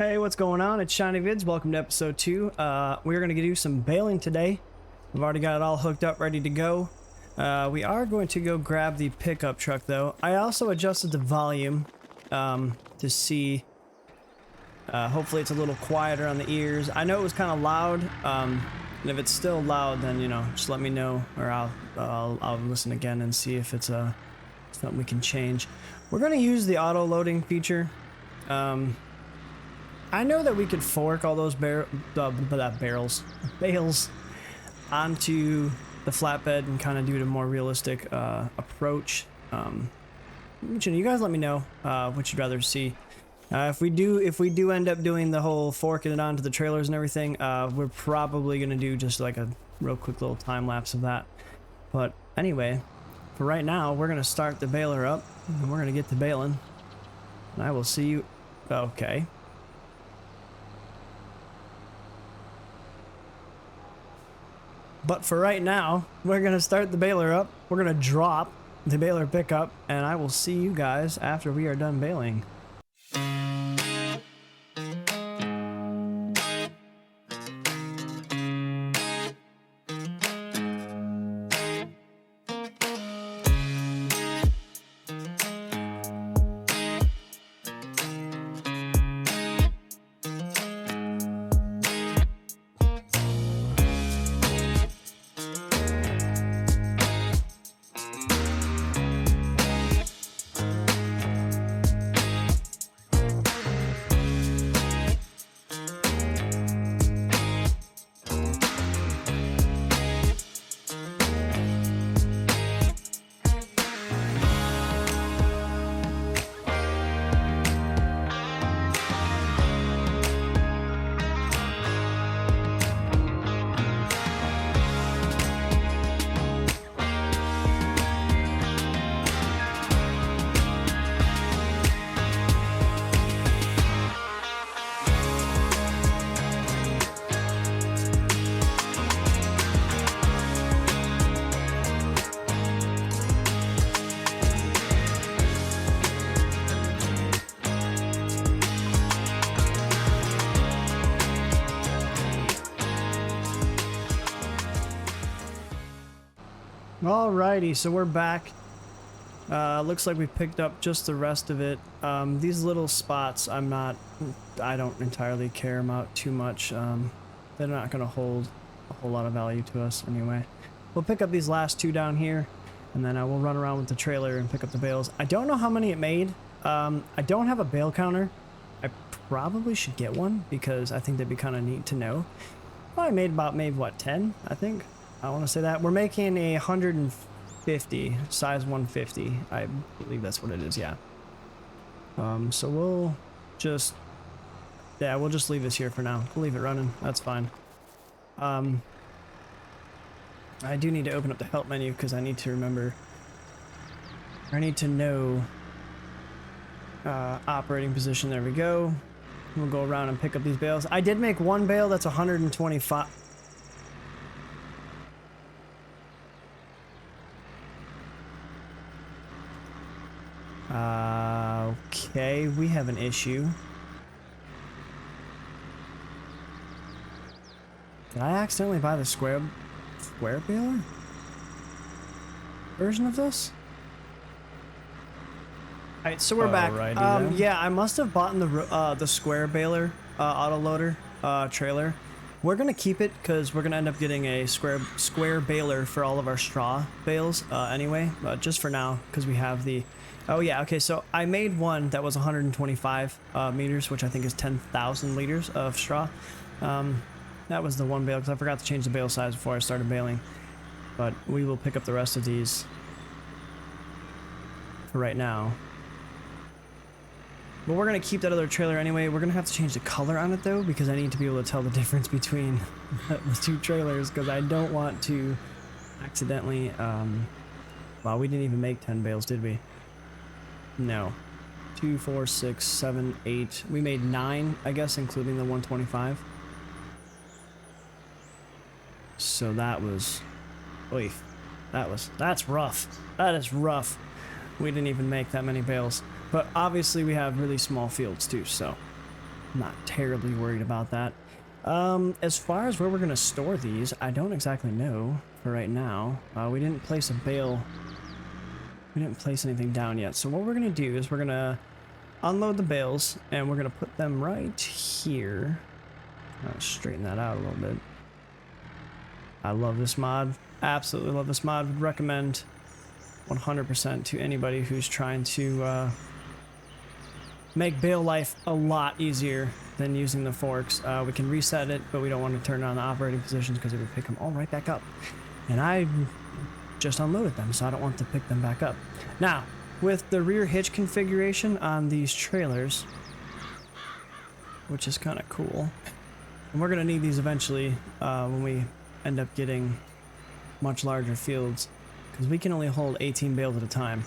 Hey, what's going on? It's Shiny Vids. Welcome to episode 2. We're going to do some baling today. We've already got it all hooked up, ready to go. We are going to go grab the pickup truck, though. I also adjusted the volume to see. Hopefully it's a little quieter on the ears. I know it was kind of loud, and if it's still loud, then, you know, just let me know, or I'll listen again and see if it's something we can change. We're going to use the auto-loading feature. I know that we could fork all those bales onto the flatbed and kind of do a more realistic approach. You guys let me know what you'd rather see. If we do end up doing the whole forking it onto the trailers and everything, we're probably gonna do just like a real quick little time lapse of that. But anyway, for right now, we're gonna start the baler up and we're gonna get to baling. And I will see you. Okay. But for right now, we're going to start the baler up. We're going to drop the baler pickup, and I will see you guys after we are done baling. Alrighty, so we're back. Looks like we picked up just the rest of it. These little spots, I don't entirely care about too much. They're not going to hold a whole lot of value to us anyway. We'll pick up these last two down here, and then we'll run around with the trailer and pick up the bales. I don't know how many it made. I don't have a bale counter. I probably should get one, because I think that'd be kind of neat to know. Probably made about, what, 10, I think? I want to say that. We're making a 150, size 150. I believe that's what it is, yeah. So we'll just leave this here for now. We'll leave it running. That's fine. I do need to open up the help menu because I need to remember. I need to know operating position. There we go. We'll go around and pick up these bales. I did make one bale that's 125. Okay, we have an issue. Did I accidentally buy the square baler version of this? Alright, so we're back. Yeah, I must have bought the square baler auto loader trailer. We're gonna keep it because we're gonna end up getting a square baler for all of our straw bales anyway, just for now because we have the. Oh yeah, okay, so I made one that was 125 meters, which I think is 10,000 liters of straw. That was the one bale, because I forgot to change the bale size before I started baling. But we will pick up the rest of these for right now. But we're going to keep that other trailer anyway. We're going to have to change the color on it, though, because I need to be able to tell the difference between the two trailers, because I don't want to accidentally... Wow, we didn't even make 10 bales, did we? No. 2, 4, 6, 7, 8. We made 9, I guess, including the 125. So that was... Oy. That's rough. That is rough. We didn't even make that many bales. But obviously we have really small fields too, so... not terribly worried about that. As far as where we're gonna store these, I don't exactly know for right now. We didn't place a bale. We didn't place anything down yet. So what we're gonna do is we're gonna unload the bales and we're gonna put them right here. I'll straighten that out a little bit. I love this mod. Absolutely love this mod. Would recommend 100% to anybody who's trying to make bale life a lot easier than using the forks. We can reset it, but we don't want to turn on the operating positions because it would pick them all right back up. And I just unloaded them, so I don't want to pick them back up. Now, with the rear hitch configuration on these trailers, which is kind of cool, and we're going to need these eventually when we end up getting much larger fields, because we can only hold 18 bales at a time.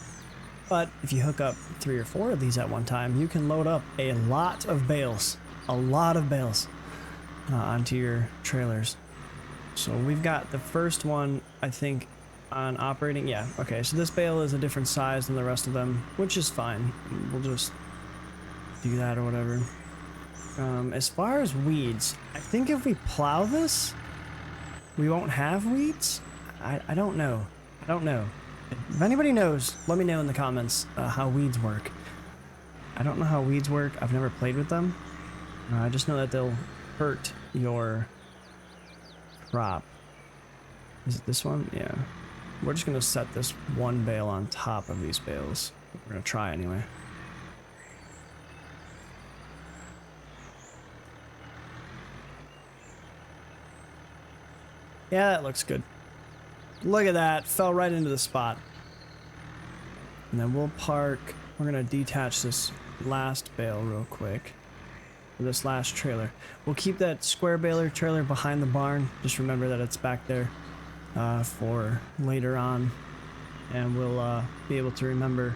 But if you hook up 3 or 4 of these at one time, you can load up a lot of bales. Onto your trailers. So we've got the first one, I think, on operating. Yeah, okay, so this bale is a different size than the rest of them, which is fine. We'll just do that or whatever. As far as weeds, I think if we plow this, we won't have weeds? I don't know. I don't know. If anybody knows, let me know in the comments how weeds work. I don't know how weeds work. I've never played with them. I just know that they'll hurt your crop. Is it this one? Yeah. We're just going to set this one bale on top of these bales. We're going to try anyway. Yeah, that looks good. Look at that. Fell right into the spot. And then we'll park. We're going to detach this last bale real quick. This last trailer. We'll keep that square baler trailer behind the barn. Just remember that it's back there for later on. And we'll be able to remember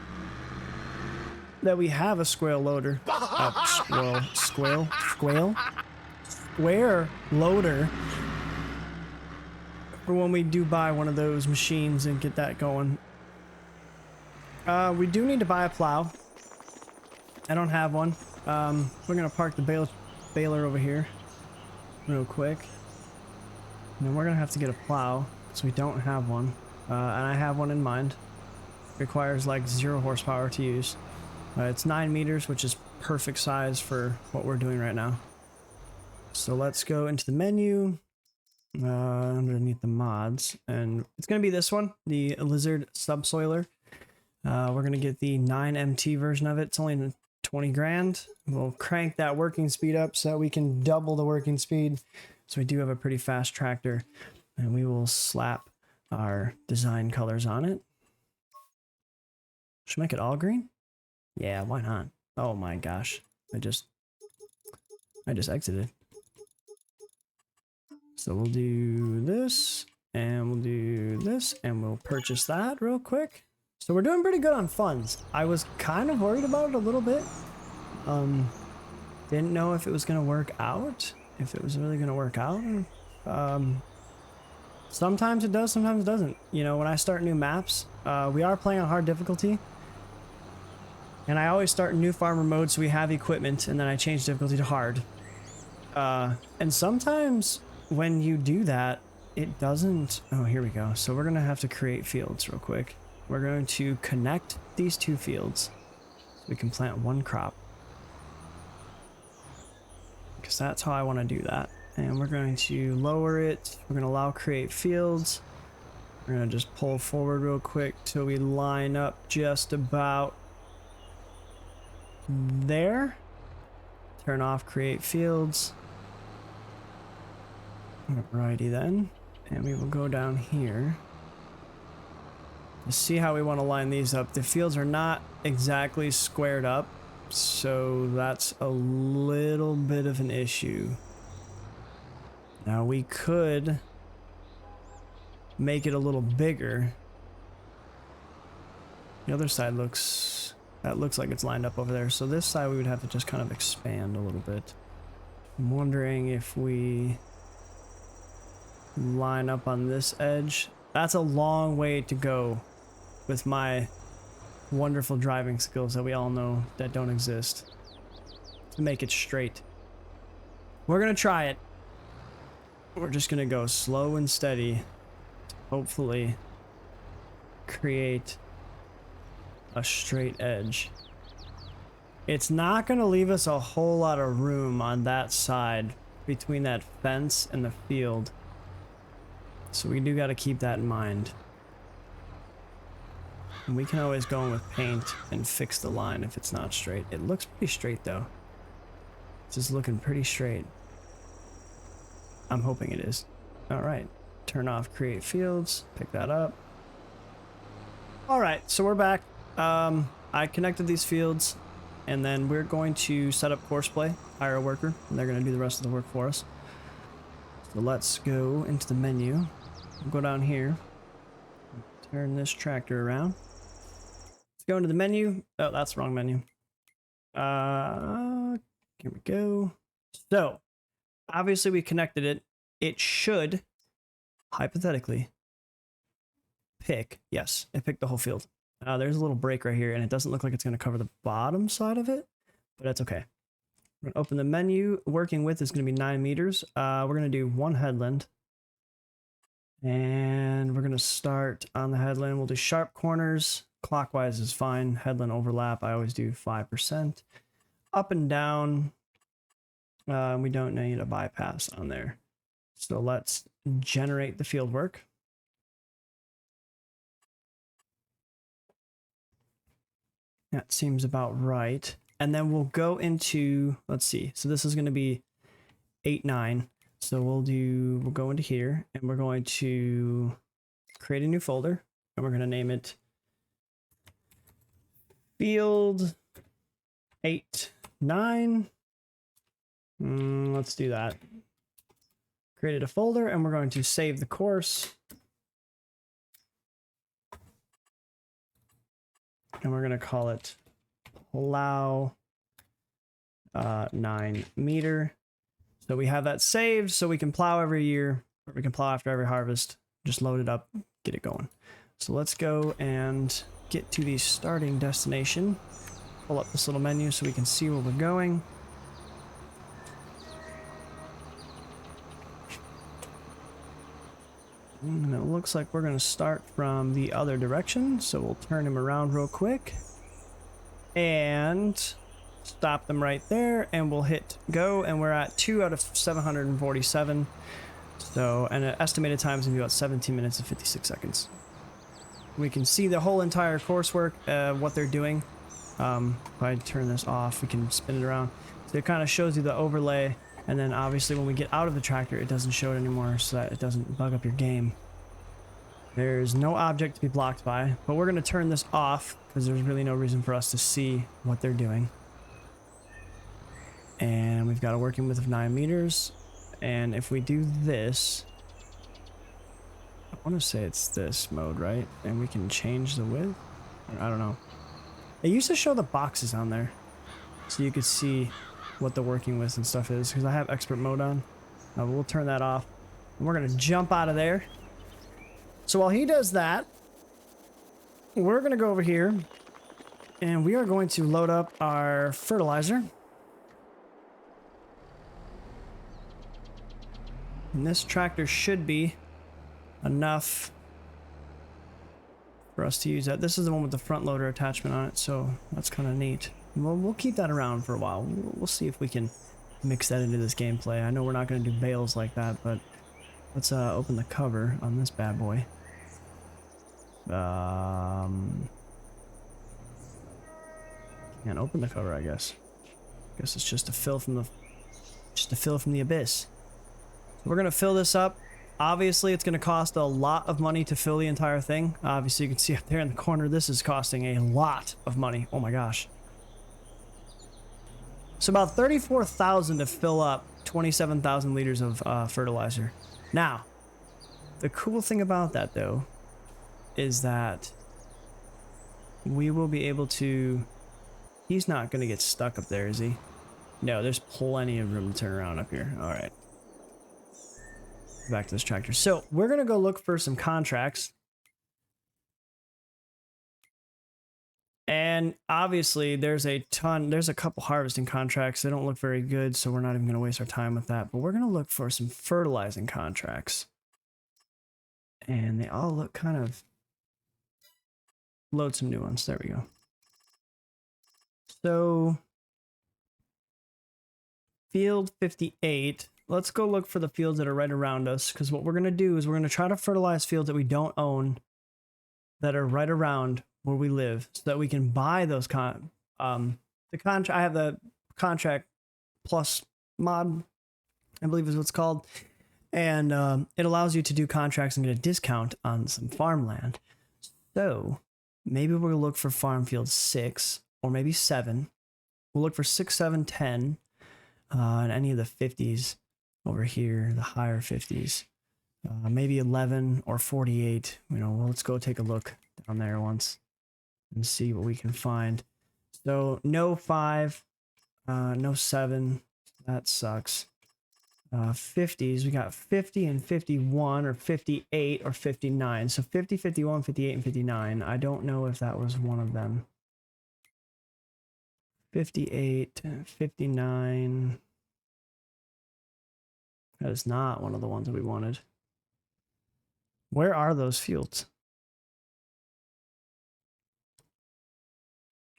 that we have a square loader. Square loader. For when we do buy one of those machines and get that going. We do need to buy a plow. I don't have one. We're gonna park the baler over here real quick. And then we're gonna have to get a plow, so we don't have one. And I have one in mind. Requires like 0 horsepower to use. It's 9 meters, which is perfect size for what we're doing right now. So let's go into the menu. Underneath the mods, and it's gonna be this one, the Lizard Subsoiler. We're gonna get the 9MT version of it. It's only 20 grand. We'll crank that working speed up so we can double the working speed. So we do have a pretty fast tractor, and we will slap our design colors on it. Should make it all green? Yeah, why not? Oh my gosh, I just exited. So we'll do this, and we'll do this, and we'll purchase that real quick. So we're doing pretty good on funds. I was kind of worried about it a little bit. Didn't know if it was going to work out, if it was really going to work out. Sometimes it does, sometimes it doesn't. You know, when I start new maps, we are playing on hard difficulty. And I always start in new farmer mode so we have equipment, and then I change difficulty to hard. And sometimes when you do that, it doesn't... Oh, here we go. So we're going to have to create fields real quick. We're going to connect these 2 fields so we can plant 1 crop. Because that's how I want to do that. And we're going to lower it. We're going to allow create fields. We're going to just pull forward real quick till we line up just about there. Turn off create fields. Alrighty then, and we will go down here to see how we want to line these up. The fields are not exactly squared up, so that's a little bit of an issue. Now we could make it a little bigger. The other side looks like it's lined up over there, so this side we would have to just kind of expand a little bit. I'm wondering if we line up on this edge. That's a long way to go with my wonderful driving skills that we all know that don't exist, to make it straight. We're gonna try it. We're just gonna go slow and steady. Hopefully create a straight edge. It's not gonna leave us a whole lot of room on that side between that fence and the field. So we do gotta keep that in mind. And we can always go in with paint and fix the line if it's not straight. It looks pretty straight though. It's just looking pretty straight. I'm hoping it is. Alright. Turn off create fields. Pick that up. Alright, so we're back. I connected these fields, and then we're going to set up course play, hire a worker, and they're going to do the rest of the work for us. So let's go into the menu. We'll go down here. Turn this tractor around. Let's go into the menu. Oh, that's the wrong menu. Here we go. So, obviously we connected it. It should, hypothetically, pick. Yes, it picked the whole field. There's a little break right here, and it doesn't look like it's going to cover the bottom side of it, but that's okay. We're going to open the menu. Working width is going to be 9 meters. We're going to do one headland. And we're going to start on the headland. We'll do sharp corners. Clockwise is fine. Headland overlap, I always do 5%. Up and down, we don't need a bypass on there. So let's generate the field work. That seems about right. And then we'll go into, let's see. So this is going to be 8, 9. So we'll go into here, and we're going to create a new folder, and we're going to name it Field 8, 9. Let's do that. Created a folder, and we're going to save the course. And we're going to call it plow 9 meter. So we have that saved, so we can plow every year, or we can plow after every harvest. Just load it up, get it going. So let's go and get to the starting destination. Pull up this little menu so we can see where we're going. And it looks like we're going to start from the other direction, so we'll turn him around real quick. And stop them right there, and we'll hit go, and we're at 2 out of 747. So, and an estimated time is going to be about 17 minutes and 56 seconds. We can see the whole entire coursework, what they're doing. If I turn this off, we can spin it around. So it kind of shows you the overlay. And then obviously when we get out of the tractor, it doesn't show it anymore so that it doesn't bug up your game. There's no object to be blocked by, but we're going to turn this off because there's really no reason for us to see what they're doing. And we've got a working width of 9 meters. And if we do this, I want to say it's this mode, right? And we can change the width? Or, I don't know. It used to show the boxes on there so you could see what the working width and stuff is, because I have expert mode on. We'll turn that off, and we're gonna jump out of there. So while he does that, we're gonna go over here, and we are going to load up our fertilizer. And this tractor should be enough for us to use that. This is the one with the front loader attachment on it, so that's kind of neat. We'll keep that around for a while. We'll see if we can mix that into this gameplay. I know we're not going to do bales like that, but let's open the cover on this bad boy. Can't open the cover, I guess. Guess it's just a fill from the abyss. So we're going to fill this up. Obviously, it's going to cost a lot of money to fill the entire thing. Obviously, you can see up there in the corner, this is costing a lot of money. Oh my gosh. So about 34,000 to fill up 27,000 liters of fertilizer. Now, the cool thing about that though is that we will be able to, he's not going to get stuck up there, is he? No, there's plenty of room to turn around up here. All right. Back to this tractor. So we're going to go look for some contracts. And And obviously there's a couple harvesting contracts. They don't look very good, so we're not even going to waste our time with that. But we're going to look for some fertilizing contracts. And they all look kind of... Load some new ones. There we go. So, field 58. Let's go look for the fields that are right around us, because what we're going to do is we're going to try to fertilize fields that we don't own that are right around where we live, so that we can buy those I have the contract plus mod, I believe is what's called, and it allows you to do contracts and get a discount on some farmland. So maybe we'll look for farm field 6 or maybe 7. We'll look for 6, 7, 10, and any of the 50s over here, the higher 50s. Maybe 11 or 48. You know, well, let's go take a look down there once and see what we can find. So no 5, no 7. That sucks. 50s, we got 50 and 51 or 58 or 59. So 50, 51, 58, and 59. I don't know if that was one of them. 58, 59. That is not one of the ones that we wanted. Where are those fields?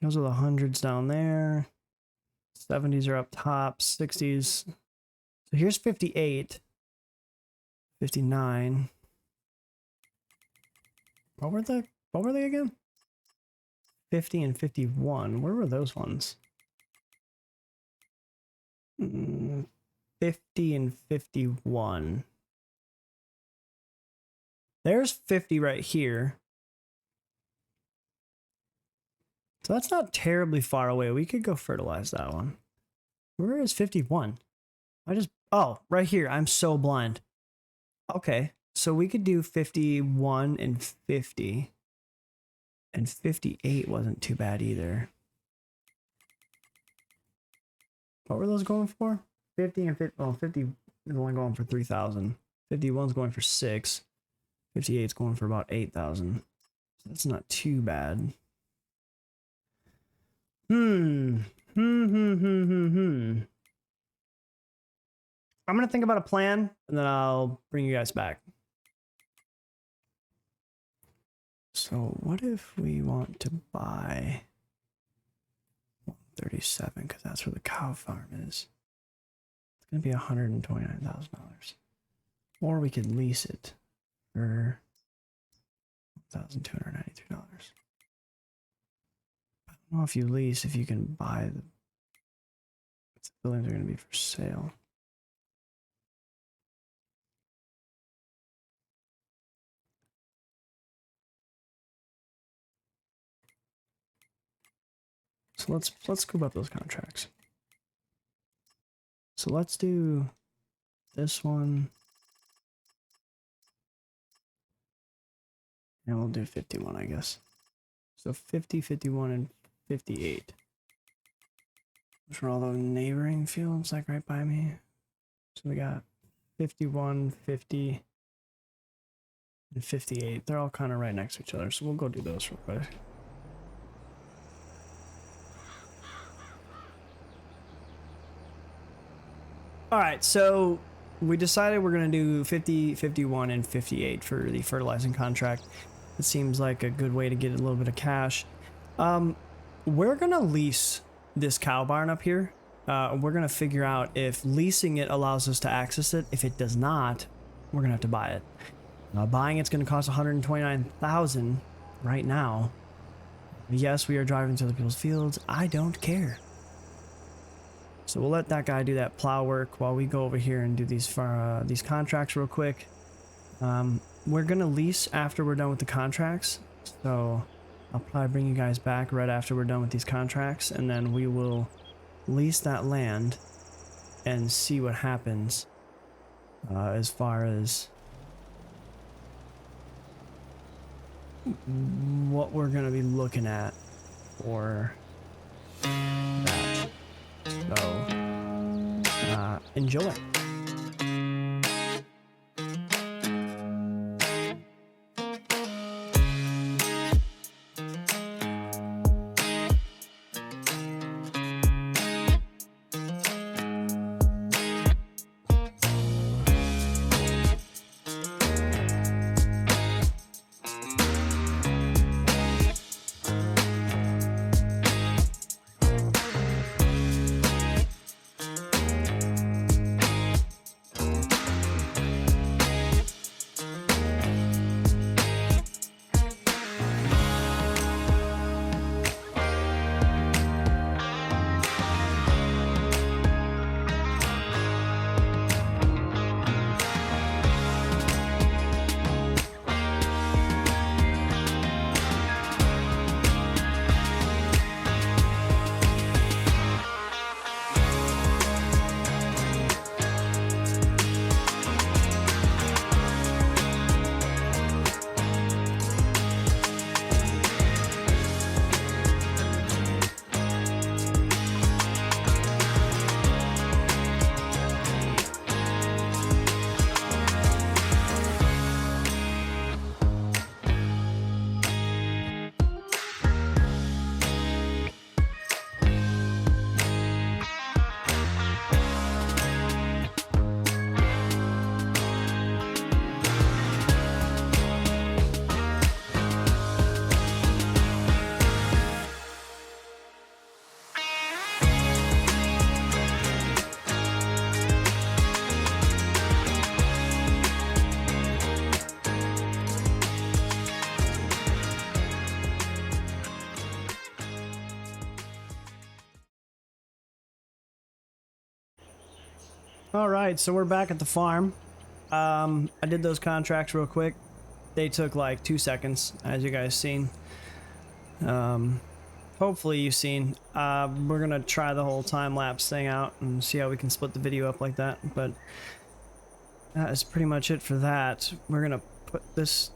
Those are the hundreds down there. 70s are up top. 60s. So here's 58. 59. What were they again? 50 and 51. Where were those ones? 50 and 51. There's 50 right here. So that's not terribly far away. We could go fertilize that one. Where is 51? Oh, right here. I'm so blind. Okay. So we could do 51 and 50. And 58 wasn't too bad either. What were those going for? 50 and 50. Well, 50 is only going for 3,000. 51's going for 6. 58's going for about 8,000. That's not too bad. I'm gonna think about a plan, and then I'll bring you guys back. So what if we want to buy 137, because that's where the cow farm is. It's gonna be $129,000. Or we could lease it for $1,293. I don't know if you lease, if you can buy the buildings are gonna be for sale. So let's scoop up those contracts. So let's do this one. And we'll do 51, I guess. So 50, 51, and 58. Those are all the neighboring fields, like right by me. So we got 51, 50, and 58. They're all kind of right next to each other. So we'll go do those real quick. All right, so we decided we're going to do 50, 51, and 58 for the fertilizing contract. It seems like a good way to get a little bit of cash. We're going to lease this cow barn up here. We're going to figure out if leasing it allows us to access it. If it does not, we're going to have to buy it. Buying it's going to cost $129,000 right now. Yes, we are driving to other people's fields. I don't care. So we'll let that guy do that plow work while we go over here and do these contracts real quick. We're gonna lease after we're done with the contracts, so I'll probably bring you guys back right after we're done with these contracts, and then we will lease that land and see what happens as far as what we're gonna be looking at for that. So, enjoy. All right, so we're back at the farm. I did those contracts real quick. They took like 2 seconds, as you guys seen. Hopefully you've seen. We're gonna try the whole time-lapse thing out and see how we can split the video up like that, but that is pretty much it for that. We're gonna put this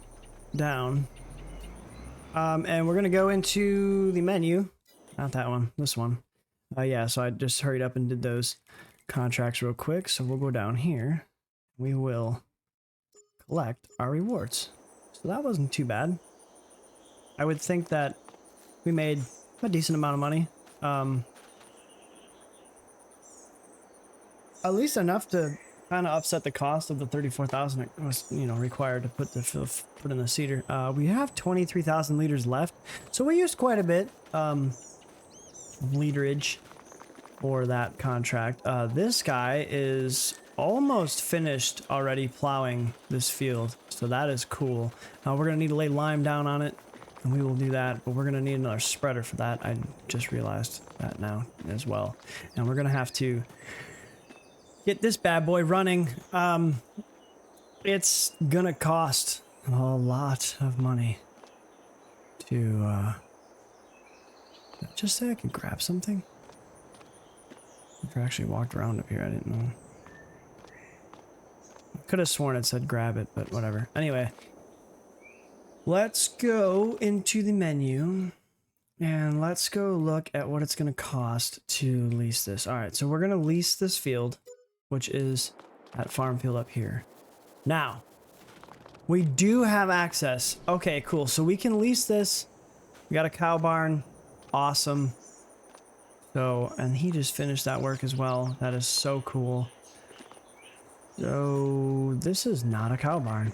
down. And we're gonna go into the menu. Not that one, this one. Yeah, so I just hurried up and did those contracts real quick, so we'll go down here. We will collect our rewards. So that wasn't too bad. I would think that we made a decent amount of money. At least enough to kind of offset the cost of the 34,000 it was, you know, required to put in the cedar. We have 23,000 liters left, so we used quite a bit of literage for that contract. This guy is almost finished already plowing this field, so that is cool. We're gonna need to lay lime down on it, and we will do that, but we're gonna need another spreader for that. I just realized that now as well, and we're gonna have to get this bad boy running. It's gonna cost a lot of money to did I just say I could grab something? I actually walked around up here, I didn't know. I could have sworn it said grab it, but whatever. Anyway, let's go into the menu and let's go look at what it's going to cost to lease this. All right, so we're going to lease this field, which is that farm field up here. Now, we do have access. Okay, cool. So we can lease this. We got a cow barn. Awesome. So, and he just finished that work as well. That is so cool. So, this is not a cow barn.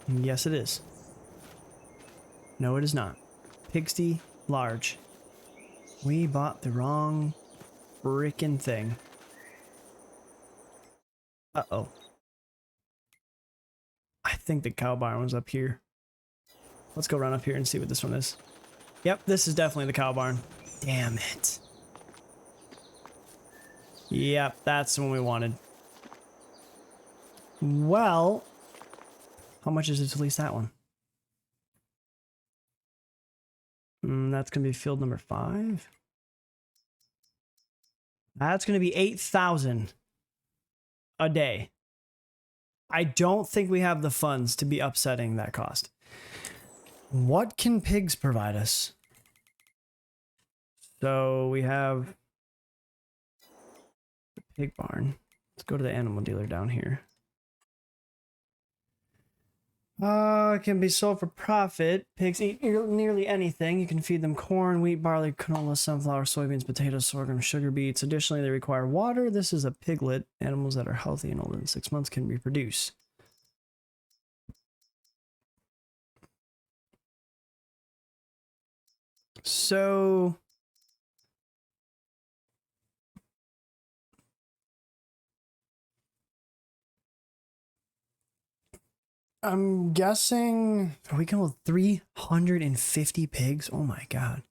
Yes, it is. No, it is not. Pigsty large. We bought the wrong freaking thing. Uh-oh. I think the cow barn was up here. Let's go run up here and see what this one is. Yep, this is definitely the cow barn. Damn it. Yep, that's the one we wanted. Well, how much is it to lease that one? That's going to be field number 5. That's going to be 8,000 a day. I don't think we have the funds to be upsetting that cost. What can pigs provide us? So we have the pig barn. Let's go to the animal dealer down here. It can be sold for profit. Pigs eat nearly anything. You can feed them corn, wheat, barley, canola, sunflower, soybeans, potatoes, sorghum, sugar beets. Additionally, they require water. This is a piglet. Animals that are healthy and older than 6 months can reproduce. So I'm guessing we can hold 350 pigs. Oh my god.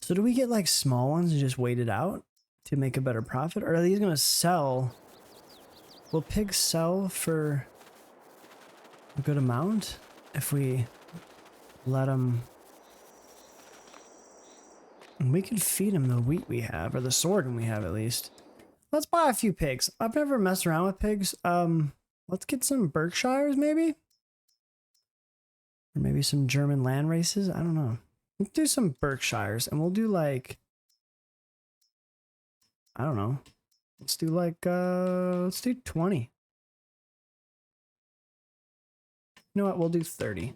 So do we get like small ones and just wait it out to make a better profit? Or are these going to sell? Will pigs sell for a good amount if we let them? We can feed them the wheat we have, or the sorghum we have at least. Let's buy a few pigs. I've never messed around with pigs. Let's get some Berkshires maybe? Or maybe some German land races? I don't know. Let's do some Berkshires, and we'll do like, I don't know. Let's do like, let's do 20. You know what? We'll do 30.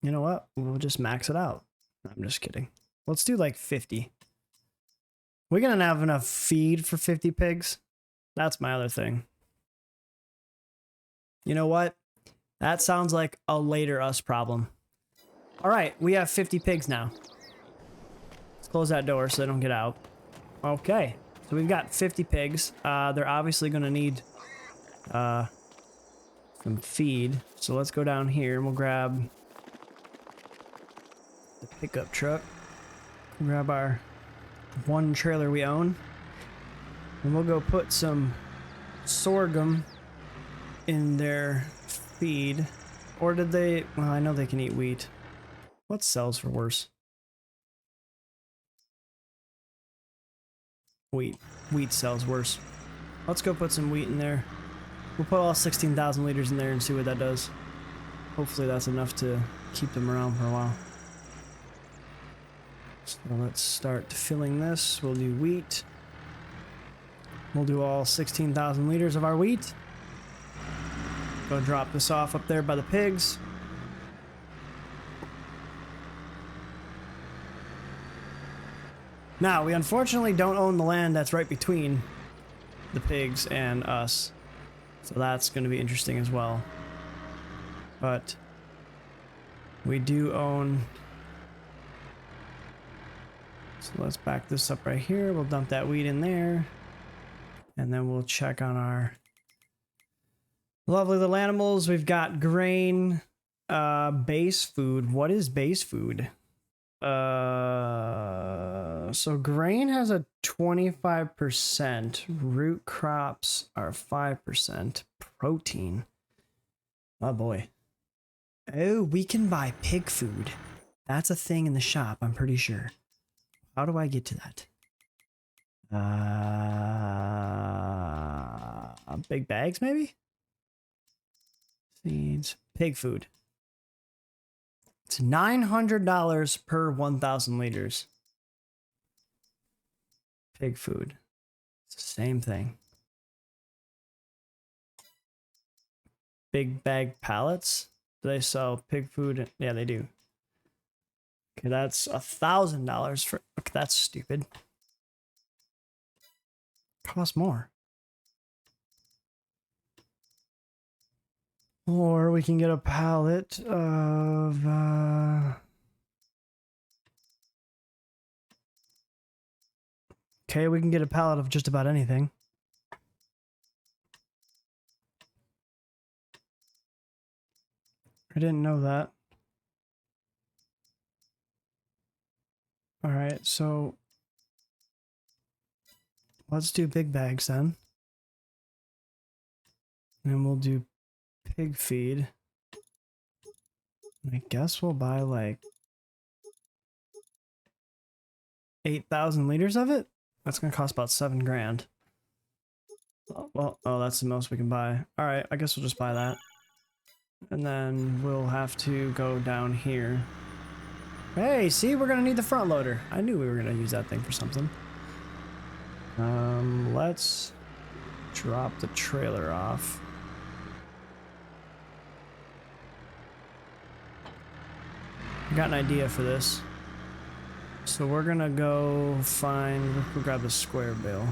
You know what? We'll just max it out. I'm just kidding. Let's do like 50. We're gonna have enough feed for 50 pigs. That's my other thing. You know what? That sounds like a later us problem. All right, we have 50 pigs now. Let's close that door so they don't get out. Okay, so we've got 50 pigs. They're obviously gonna need some feed. So let's go down here and we'll grab the pickup truck. Grab our one trailer we own. And we'll go put some sorghum in their feed. Or did they... Well, I know they can eat wheat. What sells for worse? Wheat. Wheat sells worse. Let's go put some wheat in there. We'll put all 16,000 liters in there and see what that does. Hopefully that's enough to keep them around for a while. So let's start filling this. We'll do wheat. We'll do all 16,000 liters of our wheat. Go drop this off up there by the pigs. Now, we unfortunately don't own the land that's right between the pigs and us. So that's going to be interesting as well. But we do own... So let's back this up right here. We'll dump that wheat in there. And then we'll check on our lovely little animals. We've got grain, base food. What is base food? So grain has a 25%. Root crops are 5%. Protein. Oh boy. Oh, we can buy pig food. That's a thing in the shop, I'm pretty sure. How do I get to that? Big bags, maybe? Seeds. Pig food. It's $900 per 1,000 liters. Pig food. It's the same thing. Big bag pallets. Do they sell pig food? Yeah, they do. Okay, that's $1,000 for... Okay, that's stupid. Cost more. Or we can get a pallet of... Okay, we can get a pallet of just about anything. I didn't know that. Alright, so... Let's do big bags then. And we'll do pig feed. I guess we'll buy like 8,000 liters of it? That's gonna cost about 7 grand. Well, oh, that's the most we can buy. Alright, I guess we'll just buy that. And then we'll have to go down here. Hey, see, we're gonna need the front loader. I knew we were gonna use that thing for something. Let's drop the trailer off. I got an idea for this. So we're gonna go find, we'll grab the square bale.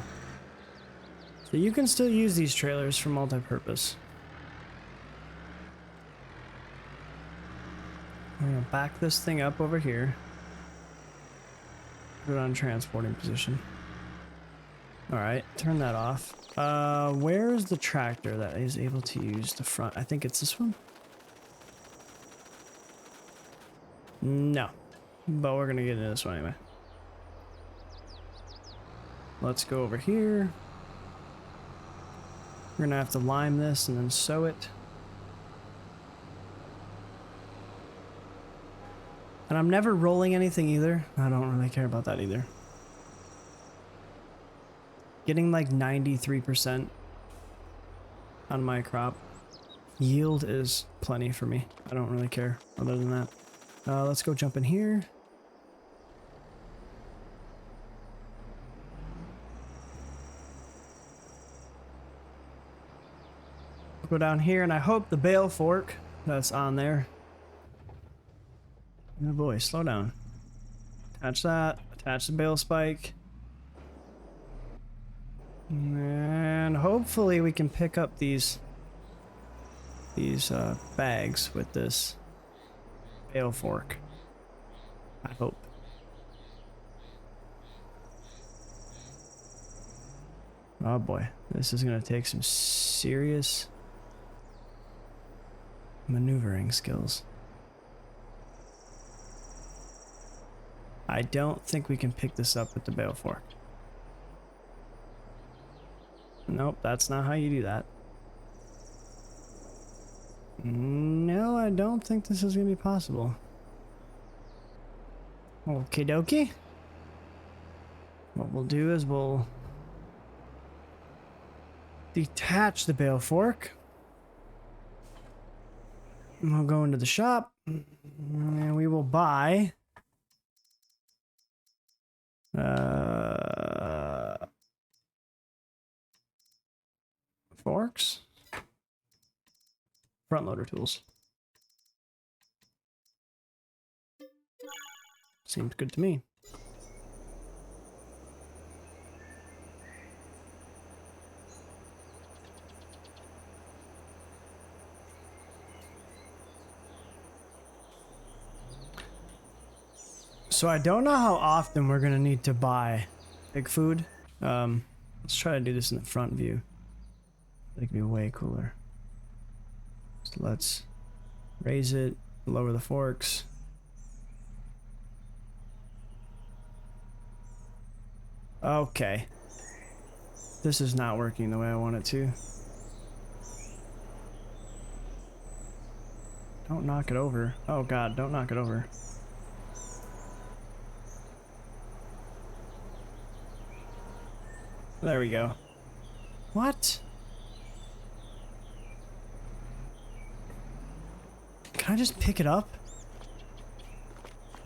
So you can still use these trailers for multi-purpose. We're gonna back this thing up over here. Put it on transporting position. Alright, turn that off. Where is the tractor that is able to use the front? I think it's this one? No. But we're gonna get into this one anyway. Let's go over here. We're gonna have to lime this and then sew it. And I'm never rolling anything either. I don't really care about that either. Getting like 93% on my crop. Yield is plenty for me. I don't really care other than that. Let's go jump in here. Go down here and I hope the bale fork that's on there. Oh boy, slow down. Attach that, attach the bale spike. And hopefully we can pick up these bags with this bale fork. I hope. Oh boy, this is gonna take some serious maneuvering skills. I don't think we can pick this up with the bale fork. Nope, that's not how you do that. No, I don't think this is gonna be possible. Okie dokie. What we'll do is we'll detach the bale fork. And we'll go into the shop and we will buy forks, front loader tools. Seems good to me. So I don't know how often we're gonna need to buy pig food. Let's try to do this in the front view. That could be way cooler. So let's raise it, lower the forks. Okay. This is not working the way I want it to. Don't knock it over. Oh god, don't knock it over. There we go. What? Can I just pick it up?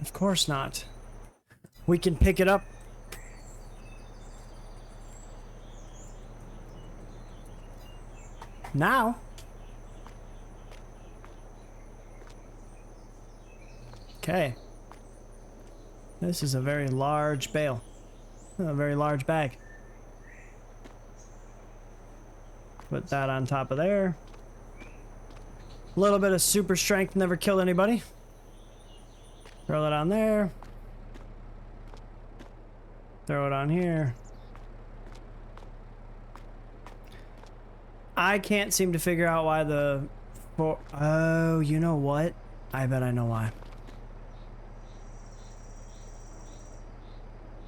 Of course not. We can pick it up. Now. Okay. This is a very large bale. A very large bag. Put that on top of there. A little bit of super strength never killed anybody. Throw that on there. Throw it on here. I can't seem to figure out why the... Oh, you know what? I bet I know why.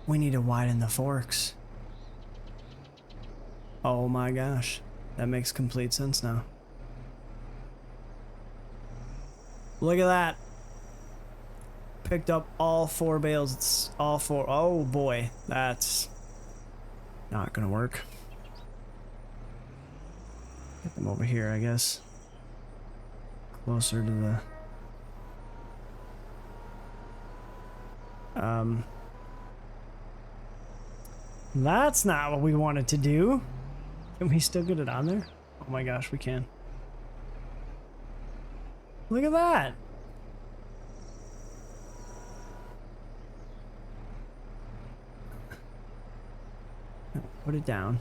We need to widen the forks. Oh my gosh. That makes complete sense now. Look at that. Picked up all 4 bales. It's all 4. Oh boy. That's not gonna work. Get them over here, I guess. Closer to the... That's not what we wanted to do. Can we still get it on there? Oh my gosh, we can. Look at that. Put it down.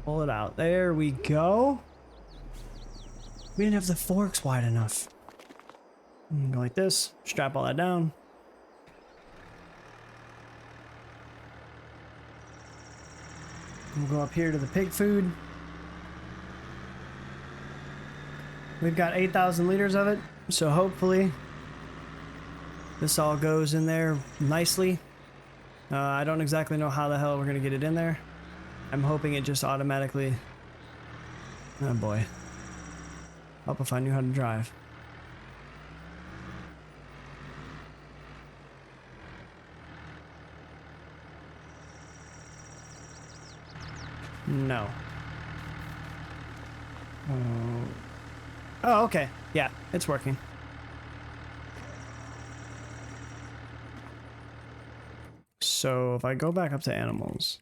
Pull it out. There we go. We didn't have the forks wide enough. Go like this. Strap all that down. We'll go up here to the pig food. We've got 8,000 liters of it, so hopefully this all goes in there nicely. I don't exactly know how the hell we're gonna get it in there. I'm hoping it just automatically... Oh boy. Help if I knew how to drive. No. Oh, okay. Yeah, it's working. So if I go back up to animals.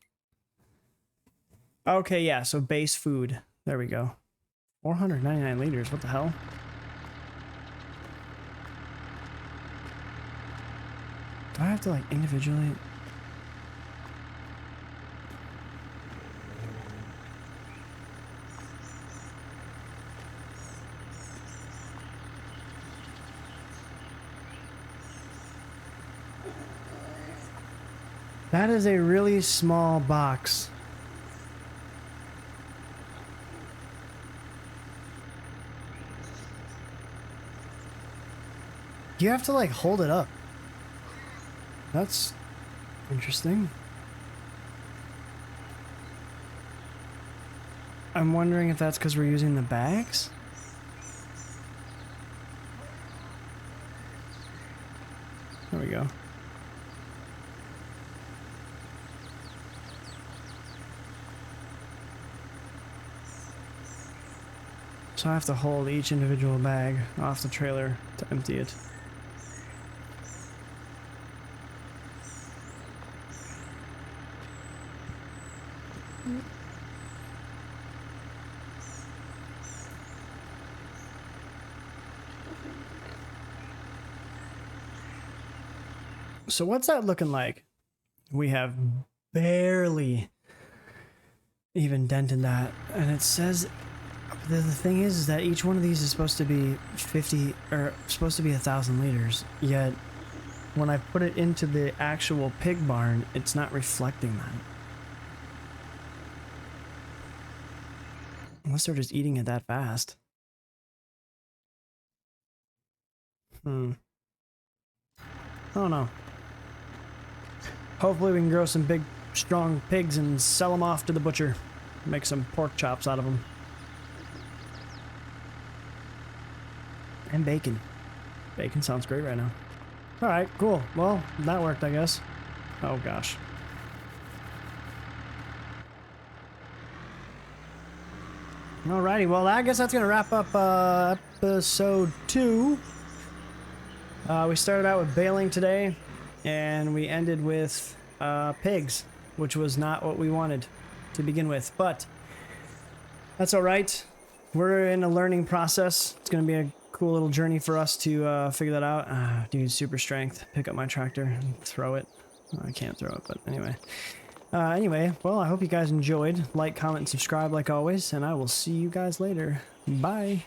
Okay, yeah, so base food. There we go. 499 liters, what the hell? Do I have to like individually? That is a really small box. You have to like hold it up. That's interesting. I'm wondering if that's because we're using the bags? There we go. So I have to hold each individual bag off the trailer to empty it. So what's that looking like? We have barely even dented that, and it says the thing is that each one of these is supposed to be 50 or supposed to be 1,000 liters, yet when I put it into the actual pig barn, it's not reflecting that. Unless they're just eating it that fast. I don't know. Hopefully we can grow some big, strong pigs and sell them off to the butcher. Make some pork chops out of them. And bacon. Bacon sounds great right now. Alright, cool. Well, that worked, I guess. Oh, gosh. Alrighty, well, I guess that's going to wrap up episode 2. We started out with baling today, and we ended with pigs, which was not what we wanted to begin with, but that's alright. We're in a learning process. It's going to be a cool little journey for us to figure that out. Dude, super strength. Pick up my tractor and throw it. I can't throw it, but anyway. Anyway, well, I hope you guys enjoyed. Like, comment, and subscribe like always, and I will see you guys later. Bye.